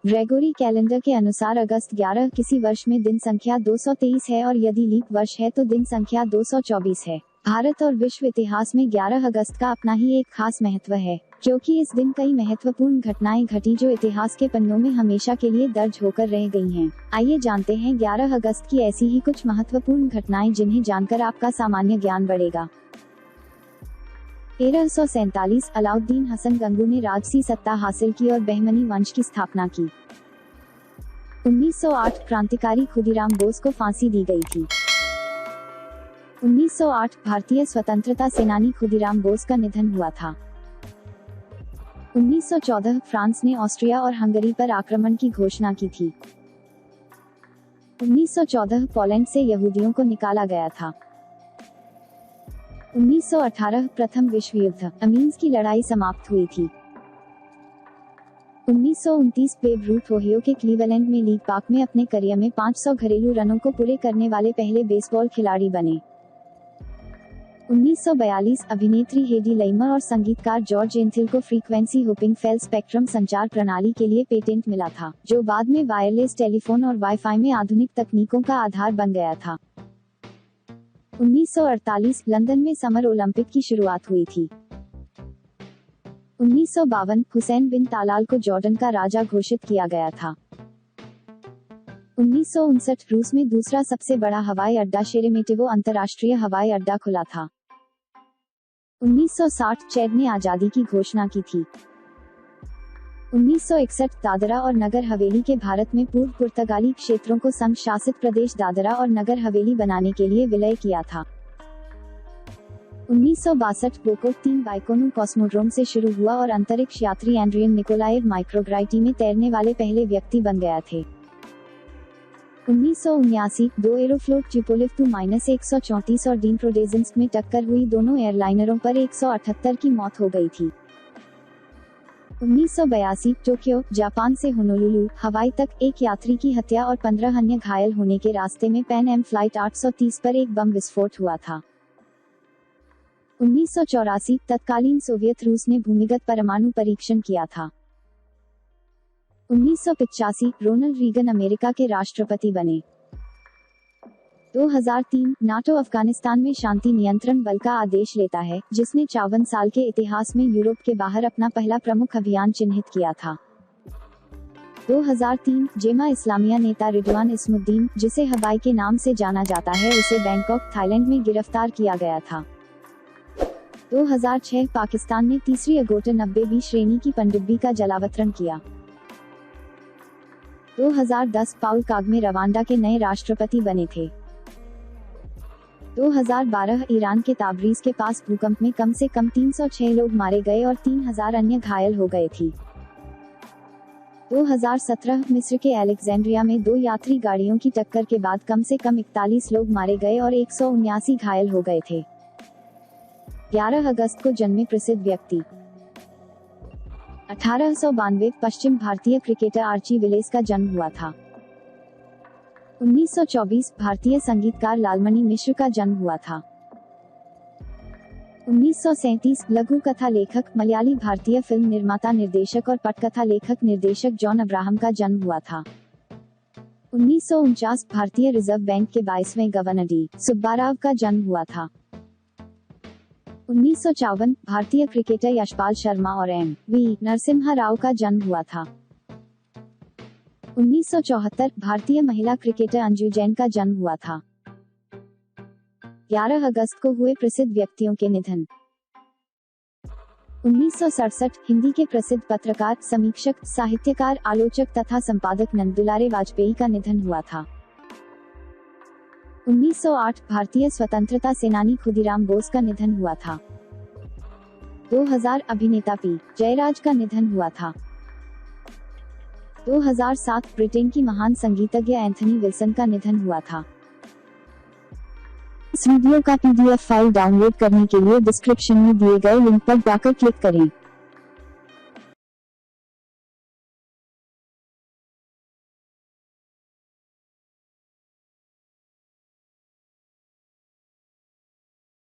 Gregory calendar के अनुसार अगस्त 11 किसी वर्ष में दिन संख्या 223 है और यदि लीप वर्ष है तो दिन संख्या 224 है। भारत और विश्व इतिहास में 11 अगस्त का अपना ही एक खास महत्व है, क्योंकि इस दिन कई महत्वपूर्ण घटनाएं घटी जो इतिहास के पन्नों में हमेशा के लिए दर्ज होकर रह गई हैं। आइए जानते हैं 11 अगस्त की ऐसी ही कुछ महत्वपूर्ण घटनाएं जिन्हें जानकर आपका सामान्य ज्ञान बढ़ेगा। 1347 अलाउद्दीन हसन गंगू ने राजसी सत्ता हासिल की और बहमनी वंश की स्थापना की। 1908 क्रांतिकारी खुदीराम बोस को फांसी दी गई थी। 1908 भारतीय स्वतंत्रता सेनानी खुदीराम बोस का निधन हुआ था। 1914 फ्रांस ने ऑस्ट्रिया और हंगरी पर आक्रमण की घोषणा की थी। 1914 पोलैंड से यहूदियों को निकाला गया था। 1918 प्रथम विश्व युद्ध अमीन्स की लड़ाई समाप्त हुई थी। 1929 बेब रूथ ओहियो के क्लीवलैंड में लीग पार्क में अपने करियर में 500 घरेलू रनों को पूरे करने वाले पहले बेसबॉल खिलाड़ी बने। 1942 अभिनेत्री हेडी लाइमर और संगीतकार जॉर्ज एंथिल को फ्रीक्वेंसी होपिंग फेल स्पेक्ट्रम संचार प्रणाली के लिए पेटेंट मिला था, जो बाद में वायरलेस टेलीफोन और वाईफाई में आधुनिक तकनीकों का आधार बन गया था। 1948 लंदन में समर ओलंपिक की शुरुआत हुई थी। 1952 हुसैन बिन तालाल को जॉर्डन का राजा घोषित किया गया था। 1959 रूस में दूसरा सबसे बड़ा हवाई अड्डा शेरेमेटिवो अंतर्राष्ट्रीय हवाई अड्डा खुला था। 1960 चैद ने आजादी की घोषणा की थी। 1961 दादरा और नगर हवेली के भारत में पूर्व पुर्तगाली क्षेत्रों को संघ शासित प्रदेश दादरा और नगर हवेली बनाने के लिए विलय किया था। 1962 बोको 3 बाइकोनू कॉस्मोड्रोम से शुरू हुआ और अंतरिक्ष यात्री एंड्रियन निकोलाएव माइक्रोग्राइटी में तैरने वाले पहले व्यक्ति बन गया थे। 1979 दो एरोफ्लोट ट्यूपोलिव Tu-134 और डीनप्रोडेजेंस्क में टक्कर हुई, दोनों एयरलाइनरों पर 178 की मौत हो गई थी। 1982 टोक्यो जापान से होनोलुलु हवाई तक एक यात्री की हत्या और 15 अन्य घायल होने के रास्ते में पैन एम फ्लाइट 830 पर एक बम विस्फोट हुआ था। 1984 तत्कालीन सोवियत रूस ने भूमिगत परमाणु परीक्षण किया था। 1985 रोनाल्ड रीगन अमेरिका के राष्ट्रपति बने। 2003 नाटो अफगानिस्तान में शांति नियंत्रण बल का आदेश लेता है, जिसने 54 साल के इतिहास में यूरोप के बाहर अपना पहला प्रमुख अभियान चिन्हित किया था। 2003 जेमा इस्लामिया नेता रिडवान इस्मुद्दीन, जिसे हवाई के नाम से जाना जाता है, उसे बैंकॉक थाईलैंड में गिरफ्तार किया गया था। 2006 पाकिस्तान ने तीसरी अगोटे 90B श्रेणी की पनडुब्बी का जलावतरण किया। 2010 पाउल कागमे रवांडा के नए राष्ट्रपति बने थे। 2012 ईरान के ताबरीज के पास भूकंप में कम से कम 306 लोग मारे गए और 3000 अन्य घायल हो गए थी। 2017 मिस्र के अलेक्जेंड्रिया में 2 यात्री गाड़ियों की टक्कर के बाद कम से कम 41 लोग मारे गए और 179 घायल हो गए थे। 11 अगस्त को जन्मे प्रसिद्ध व्यक्ति। 1892 पश्चिम भारतीय क्रिकेटर आर्ची विलेस का जन्म हुआ था। 1924 भारतीय संगीतकार लालमणि मिश्र का जन्म हुआ था। 1937 लघु कथा लेखक मलयाली भारतीय फिल्म निर्माता निर्देशक और पटकथा लेखक निर्देशक जॉन अब्राहम का जन्म हुआ था। 1949 भारतीय रिजर्व बैंक के 22वें गवर्नर डी सुब्बाराव का जन्म हुआ था। 1954 भारतीय क्रिकेटर यशपाल शर्मा और एम.वी. नरसिम्हा राव का जन्म हुआ था। 1974 भारतीय महिला क्रिकेटर अंजू जैन का जन्म हुआ था। 11 अगस्त को हुए प्रसिद्ध व्यक्तियों के निधन। 1967 हिंदी के प्रसिद्ध पत्रकार, समीक्षक, साहित्यकार, आलोचक तथा संपादक नंदुलारे वाजपेयी का निधन हुआ था। 1908 भारतीय स्वतंत्रता सेनानी खुदीराम बोस का निधन हुआ था। 2000 अभिनेता पी. जयराज का निधन हुआ था। 2007 ब्रिटेन की महान संगीतज्ञ एंथनी विल्सन का निधन हुआ था। इस वीडियो का PDF फाइल डाउनलोड करने के लिए डिस्क्रिप्शन में दिए गए लिंक पर जाकर क्लिक करें।